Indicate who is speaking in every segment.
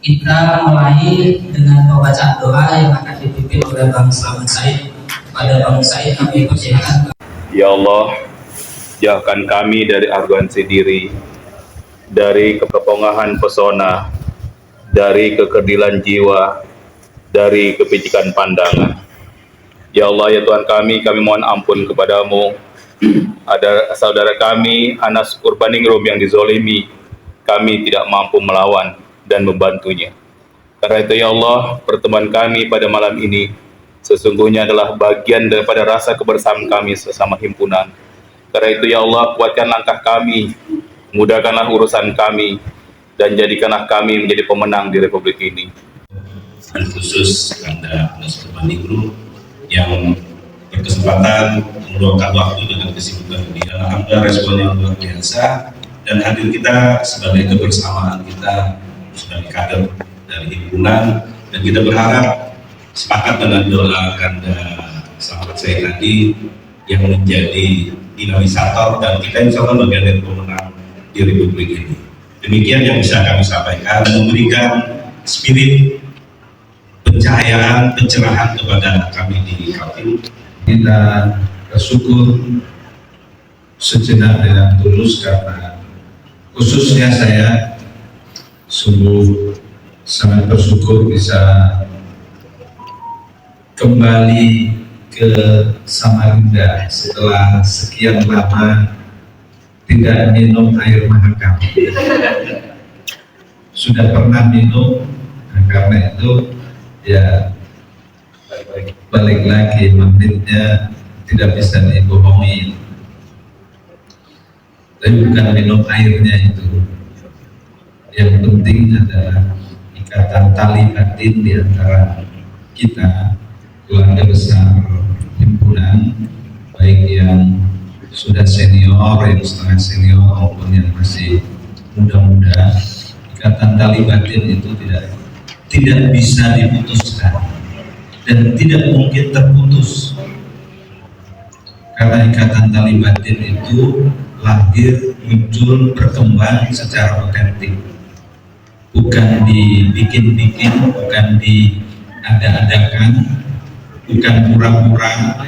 Speaker 1: Kita mulai dengan pembacaan doa yang akan dipimpin oleh Bang Slamet Said. Pada Bang Said kami persilakan.
Speaker 2: Ya Allah, jauhkan kami dari arogansi diri, dari kepongahan pesona, dari kekerdilan jiwa, dari kepicikan pandangan. Ya Allah, ya Tuhan kami mohon ampun kepadamu. Ada saudara kami, Anas Urbaningrum yang dizolimi, kami tidak mampu melawan dan membantunya. Karena itu ya Allah, pertemuan kami pada malam ini sesungguhnya adalah bagian daripada rasa kebersamaan kami sesama himpunan. Karena itu ya Allah, kuatkan langkah kami, mudahkanlah urusan kami, dan jadikanlah kami menjadi pemenang di Republik ini.
Speaker 3: Dan khusus Anda Anas Urbaningrum yang berkesempatan meluangkan waktu dengan kesibukan ini. Alhamdulillah responnya luar biasa, dan hadir kita sebagai kebersamaan kita sebagai kader dari himpunan, dan kita berharap sepakat dengan doa Anda Slamet Said tadi yang menjadi dinamisator, dan kita insya Allah bagian dari pemenang di Republik ini. Demikian yang bisa kami sampaikan, memberikan spirit pencahayaan, pencerahan kepada kami di Kaltim.
Speaker 4: Kita bersyukur sejenak dengan tulus, karena khususnya saya sungguh sangat bersyukur bisa kembali ke Samarinda setelah sekian lama tidak minum air Mahakam. Sudah pernah minum, nah karena itu ya balik lagi, magnetnya tidak bisa dibohongi. Tapi bukan minum airnya itu, yang penting adalah ikatan tali batin di antara kita, keluarga besar himpunan, baik yang sudah senior, yang setengah senior, maupun yang masih muda-muda. Ikatan tali batin itu tidak bisa diputuskan dan tidak mungkin terputus, karena ikatan tali batin itu lahir, muncul, berkembang secara otentik, bukan dibikin-bikin, bukan diada-adakan, bukan pura-pura,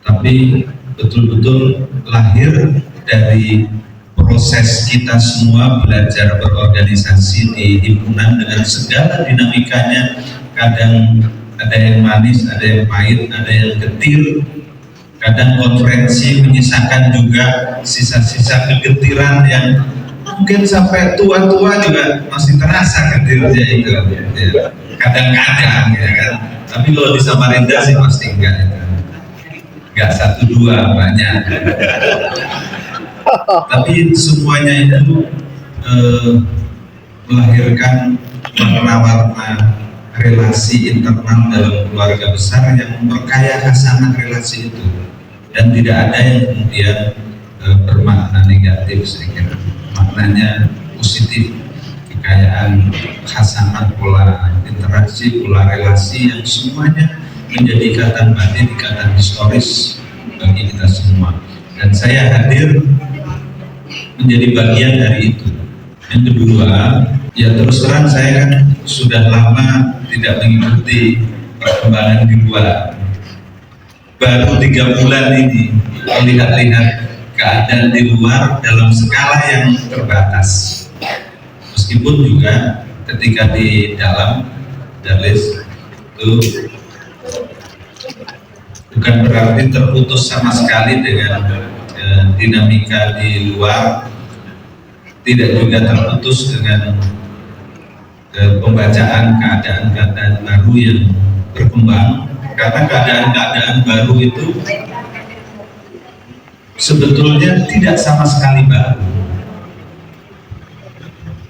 Speaker 4: tapi betul-betul lahir dari proses kita semua belajar berorganisasi di himpunan dengan segala dinamikanya. Kadang ada yang manis, ada yang pahit, ada yang getir. Kadang konferensi menyisakan juga sisa-sisa kegetiran yang mungkin sampai tua-tua juga masih terasa getirnya itu. Kadang-kadang ya kan. Tapi kalau di Samarinda sih pasti enggak. Enggak satu dua, banyak. Tapi semuanya itu melahirkan warna-warna relasi internal dalam keluarga besar yang memperkaya khasanah relasi itu, dan tidak ada yang kemudian bermakna negatif. Saya kira maknanya positif, kekayaan khasanah, pola interaksi, pola relasi yang semuanya menjadi ikatan batin, ikatan historis bagi kita semua, dan saya hadir menjadi bagian dari itu. Yang kedua, ya terus terang saya kan sudah lama tidak mengikuti perkembangan di luar. Baru 3 bulan ini melihat-lihat keadaan di luar dalam skala yang terbatas. Meskipun juga ketika di dalam Darlis itu bukan berarti terputus sama sekali dengan dinamika di luar, tidak juga terputus dengan pembacaan keadaan-keadaan baru yang berkembang, karena keadaan-keadaan baru itu sebetulnya tidak sama sekali baru.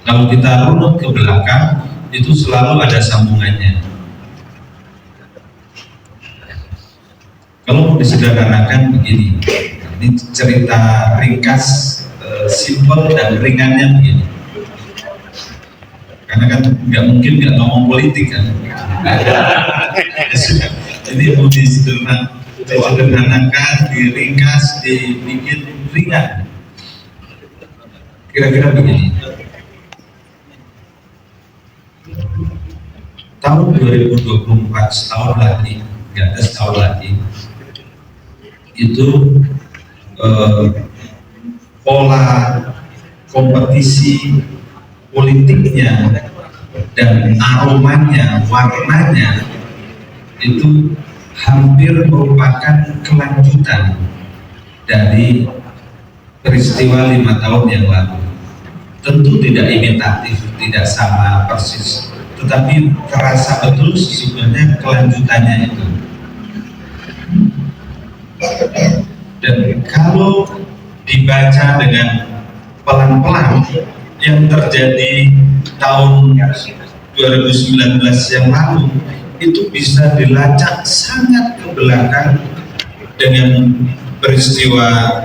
Speaker 4: Kalau kita runut ke belakang, itu selalu ada sambungannya. Kalau disederhanakan begini, ini cerita ringkas, simpel dan ringannya begini. Karena kan nggak mungkin nggak ngomong politik kan. Jadi mau disederhanakan, diringkas, dibikin ringan. Kira-kira begini. tahun 2024 setahun lagi, nggak ada setahun lagi, itu pola kompetisi politiknya dan aromanya, warnanya itu hampir merupakan kelanjutan dari peristiwa 5 tahun yang lalu. Tentu tidak imitatif, tidak sama persis, tetapi terasa betul sesungguhnya kelanjutannya itu. Dan kalau dibaca dengan pelan-pelan, yang terjadi tahun 2019 yang lalu itu bisa dilacak sangat ke belakang dengan peristiwa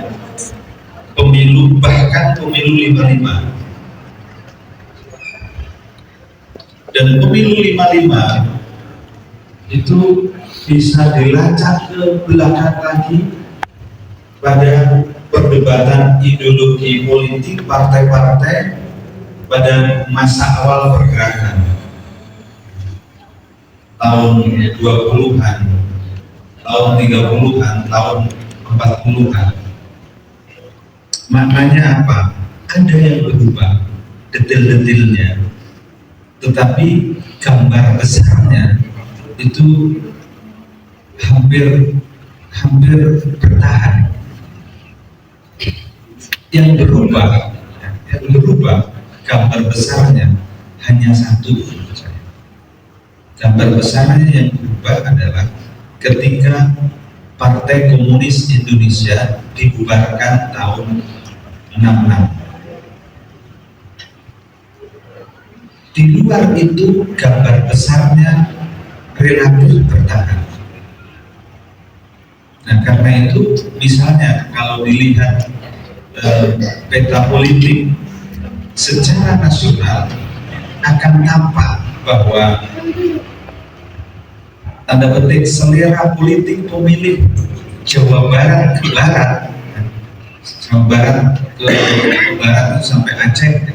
Speaker 4: pemilu, bahkan pemilu 55. Dan pemilu 55 itu bisa dilacak ke belakang lagi pada perdebatan ideologi politik partai-partai pada masa awal pergerakan tahun 20-an, tahun 30-an, tahun 40-an. Maknanya apa? Ada yang berubah detail-detailnya, tetapi gambar besarnya itu hampir bertahan. Yang berubah gambar besarnya hanya satu. Gambar besarnya yang berubah adalah ketika Partai Komunis Indonesia dibubarkan tahun 66. Di luar itu gambar besarnya relatif bertahan. Nah, karena itu misalnya kalau dilihat peta politik secara nasional akan tampak bahwa tanda petik selera politik pemilih Jawa Barat ke Barat, Jawa Barat ke Barat itu sampai Aceh,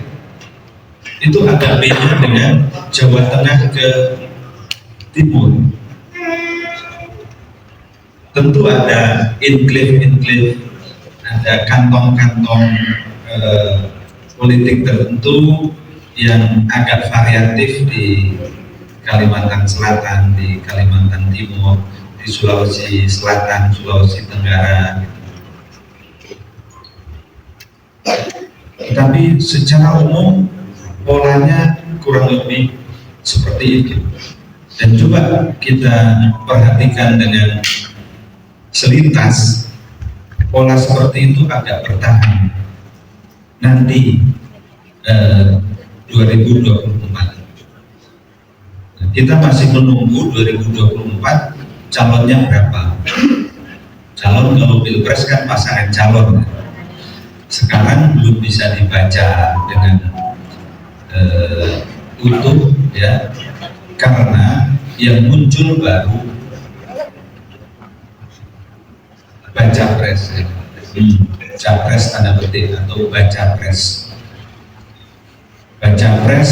Speaker 4: itu agak beda dengan Jawa Tengah ke Timur. Tentu ada enklave, ada kantong-kantong politik tertentu yang agak variatif di Kalimantan Selatan, di Kalimantan Timur, di Sulawesi Selatan, Sulawesi Tenggara. Tapi secara umum polanya kurang lebih seperti itu. Dan coba kita perhatikan dengan selintas, pola seperti itu agak bertahan nanti 2024. Kita masih menunggu 2024 calonnya berapa. Calon kalau pilpres kan pasangan calon. Sekarang belum bisa dibaca dengan utuh, ya, karena yang muncul baru baca pres, capres tanda petik atau baca pres. Baca pres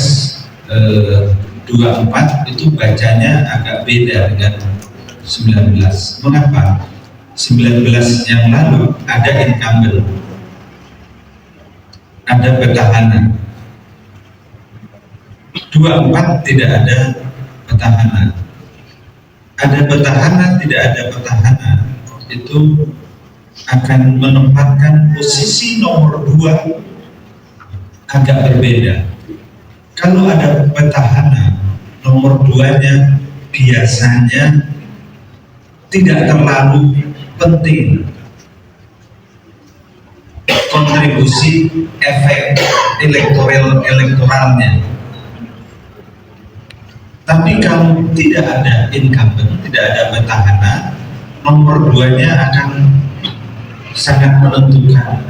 Speaker 4: 24 itu bacanya agak beda dengan 19. Mengapa? 19 yang lalu ada incumbent, ada petahana. 24 tidak ada petahana. Ada petahana, tidak ada petahana, itu akan menempatkan posisi nomor 2 agak berbeda. Kalau ada petahana, nomor 2-nya biasanya tidak terlalu penting kontribusi efek elektoralnya. Tapi kalau tidak ada incumbent, tidak ada petahana, nomor 2-nya akan sangat menentukan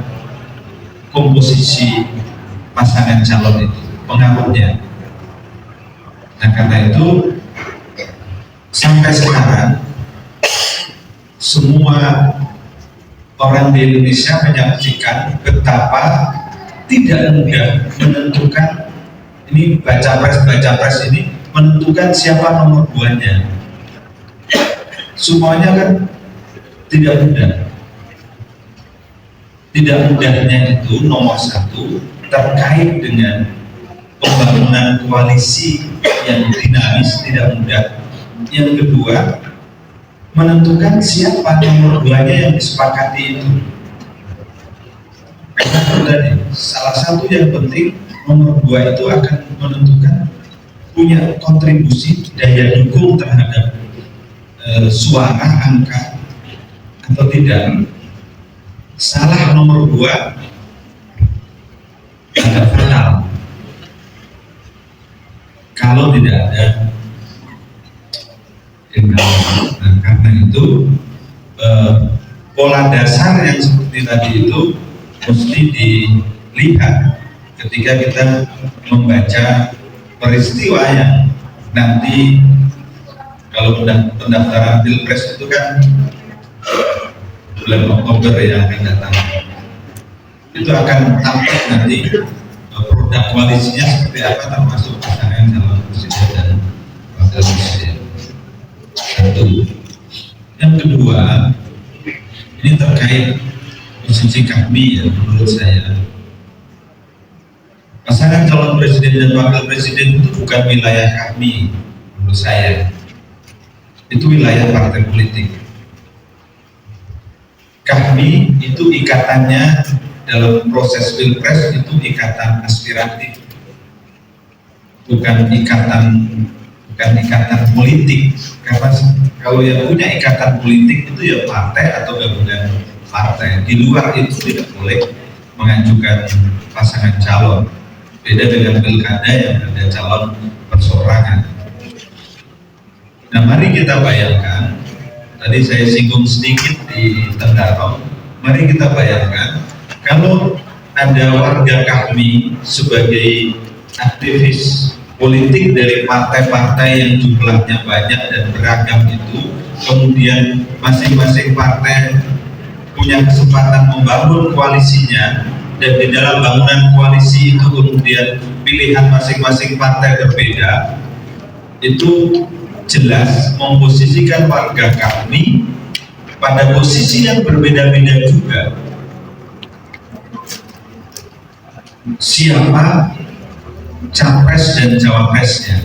Speaker 4: komposisi pasangan calon itu, pengaruhnya. Nah, karena itu sampai sekarang semua orang di Indonesia menyaksikan betapa tidak mudah menentukan ini baca pres ini menentukan siapa nomor 2-nya. Semuanya kan tidak mudah. Tidak mudahnya itu nomor 1 terkait dengan pembangunan koalisi yang dinamis, tidak mudah. Yang kedua, menentukan siapa nomor 2-nya yang disepakati itu. Karena tadi salah satu yang penting, nomor 2 itu akan menentukan punya kontribusi daya dukung terhadap suara, angka atau tidak. Salah nomor 2 agak fatal kalau tidak ada incumbent. Nah, karena itu pola dasar yang seperti tadi itu mesti dilihat ketika kita membaca peristiwa yang nanti, kalau pendaftaran Pilpres itu kan bulan Oktober yang akan datang, itu akan tampak nanti produk koalisinya seperti apa, termasuk pasangan calon presiden dan wakil presiden. Satu. Yang kedua, ini terkait posisi kami ya, menurut saya pasangan calon presiden dan wakil presiden itu bukan wilayah kami, menurut saya itu wilayah partai politik. Kami itu ikatannya dalam proses Pilpres itu ikatan aspiratif, bukan ikatan politik. Karena kalau yang punya ikatan politik itu ya partai atau gabungan partai. Di luar itu tidak boleh mengajukan pasangan calon. Beda dengan pilkada yang ada calon perseorangan. Nah, mari kita bayangkan, tadi saya singgung sedikit di Tenggarong, mari kita bayangkan kalau ada warga kami sebagai aktivis politik dari partai-partai yang jumlahnya banyak dan beragam itu, kemudian masing-masing partai punya kesempatan membangun koalisinya, dan di dalam bangunan koalisi itu kemudian pilihan masing-masing partai berbeda, itu jelas memposisikan warga kami pada posisi yang berbeda-beda juga. Siapa capres dan cawapresnya.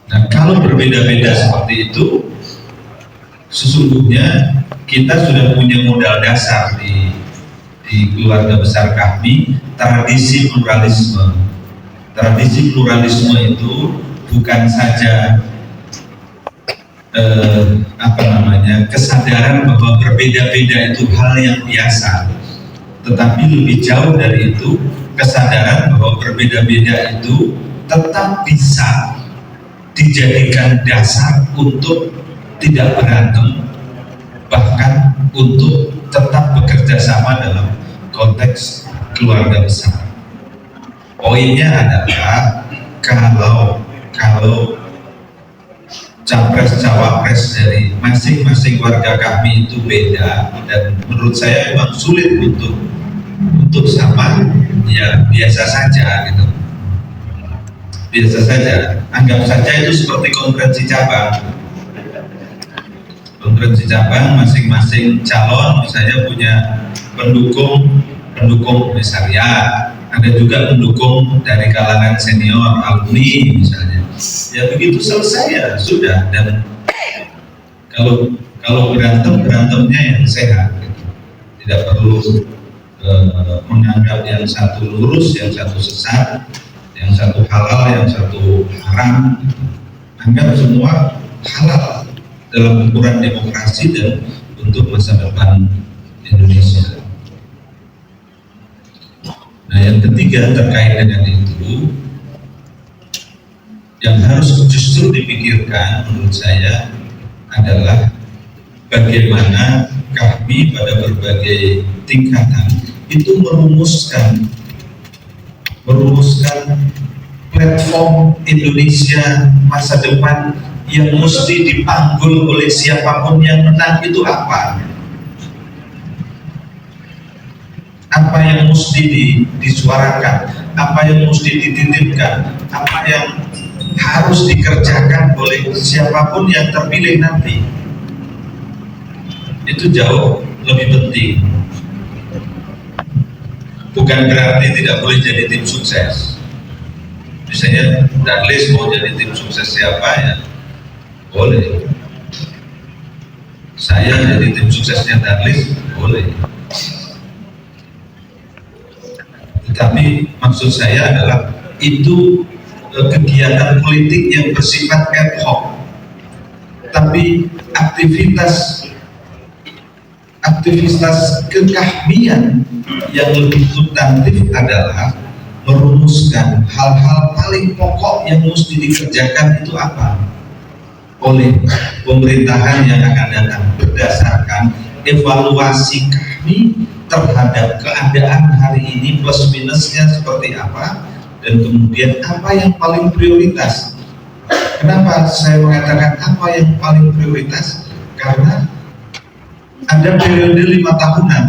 Speaker 4: Nah, kalau berbeda-beda seperti itu, sesungguhnya kita sudah punya modal dasar di keluarga besar kami, tradisi pluralisme. Tradisi pluralisme itu bukan saja kesadaran bahwa berbeda-beda itu hal yang biasa, tetapi lebih jauh dari itu, kesadaran bahwa berbeda-beda itu tetap bisa dijadikan dasar untuk tidak berantem, bahkan untuk tetap bekerja sama dalam konteks keluarga besar. Poinnya adalah kalau capres cawapres dari masing-masing warga kami itu beda, dan menurut saya memang sulit untuk sama, ya biasa saja gitu. Biasa saja, anggap saja itu seperti konferensi cabang. Konferensi cabang, masing-masing calon misalnya punya pendukung komisariat, ada juga pendukung dari kalangan senior, alumni misalnya. Ya begitu selesai ya sudah. Dan kalau berantemnya yang sehat, gitu. Tidak perlu menganggap yang satu lurus, yang satu sesat, yang satu halal, yang satu haram. Gitu. Anggap semua halal dalam ukuran demokrasi dan untuk masa depan Indonesia. Nah, yang ketiga terkait dengan itu, yang harus justru dipikirkan menurut saya adalah bagaimana kami pada berbagai tingkatan itu merumuskan platform Indonesia masa depan yang mesti dipanggul oleh siapapun yang menang itu apa apa yang mesti disuarakan, apa yang mesti dititipkan, apa yang harus dikerjakan oleh siapapun yang terpilih nanti. Itu jauh lebih penting. Bukan berarti tidak boleh jadi tim sukses. Misalnya Darlis mau jadi tim sukses siapa ya, boleh. Saya jadi tim suksesnya Darlis, boleh. Tetapi maksud saya adalah itu kegiatan politik yang bersifat ad hoc. Tapi aktivitas kekahmian yang lebih substantif adalah merumuskan hal-hal paling pokok yang mesti dikerjakan itu apa oleh pemerintahan yang akan datang, berdasarkan evaluasi kami terhadap keadaan hari ini plus minusnya seperti apa, dan kemudian apa yang paling prioritas. Kenapa saya mengatakan apa yang paling prioritas? Karena ada periode 5 tahunan,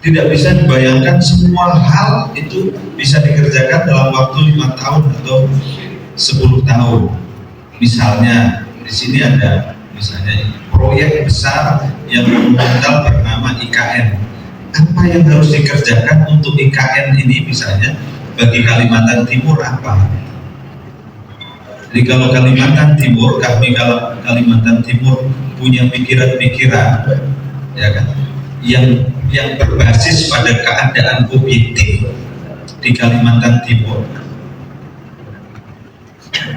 Speaker 4: tidak bisa dibayangkan semua hal itu bisa dikerjakan dalam waktu 5 tahun atau 10 tahun. Misalnya di sini ada misalnya proyek besar yang modal bernama IKN. Apa yang harus dikerjakan untuk IKN ini misalnya bagi Kalimantan Timur apa? Jadi kalau Kalimantan Timur, kami kalau Kalimantan Timur punya pikiran-pikiran, ya kan, yang berbasis pada keadaan objektif di Kalimantan Timur.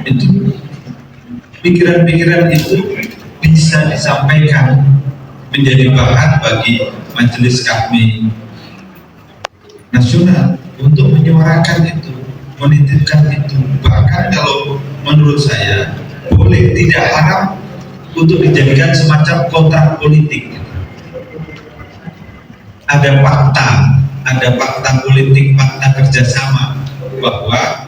Speaker 4: Itu pikiran-pikiran itu bisa disampaikan menjadi bahan bagi majelis kami nasional untuk menyuarakan itu, menitipkan itu. Bahkan kalau menurut saya boleh, tidak haram untuk dijadikan semacam kontrak politik. Ada fakta politik, fakta kerjasama bahwa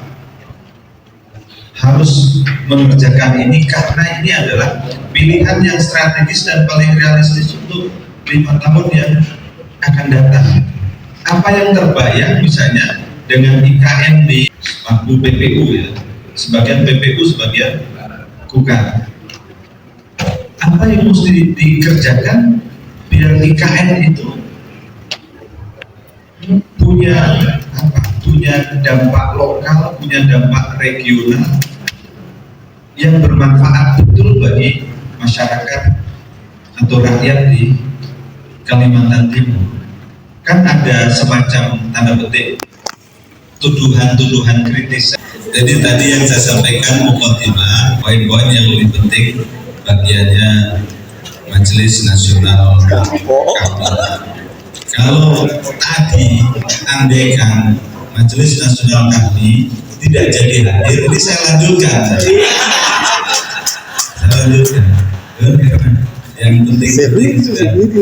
Speaker 4: harus mengerjakan ini karena ini adalah pilihan yang strategis dan paling realistis untuk 5 tahun yang akan datang. Apa yang terbayang misalnya dengan IKN di bangku PPU ya, sebagian PPU, sebagian bukan. Apa yang mesti dikerjakan biar IKN itu punya dampak lokal, punya dampak regional yang bermanfaat betul bagi masyarakat atau rakyat di Kalimantan Timur. Kan ada semacam tanda petik tuduhan-tuduhan kritis. Jadi tadi yang saya sampaikan mukadimah, poin-poin yang lebih penting bagiannya Majelis Nasional kami. Kalau tadi andaikan Majelis Nasional kami tidak jadi hadir, ini saya lanjutkan. Yang penting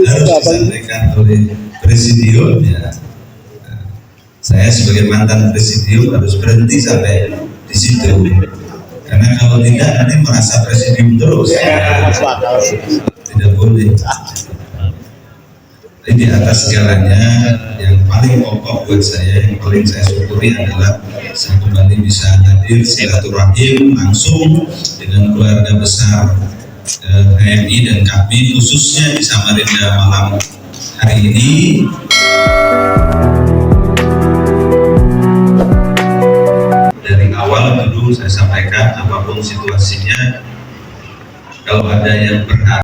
Speaker 4: harus disampaikan oleh presidium ya. Saya sebagai mantan presidium harus berhenti sampai di situ, karena kalau tidak nanti merasa presidium terus. Tidak boleh. Jadi di atas segalanya yang paling pokok buat saya, yang paling saya syukuri adalah saya kembali bisa hadir silaturahim langsung dengan keluarga besar HMI dan kami khususnya di Samarinda malam hari ini. Dari awal dulu saya sampaikan apapun situasinya, kalau ada yang berharap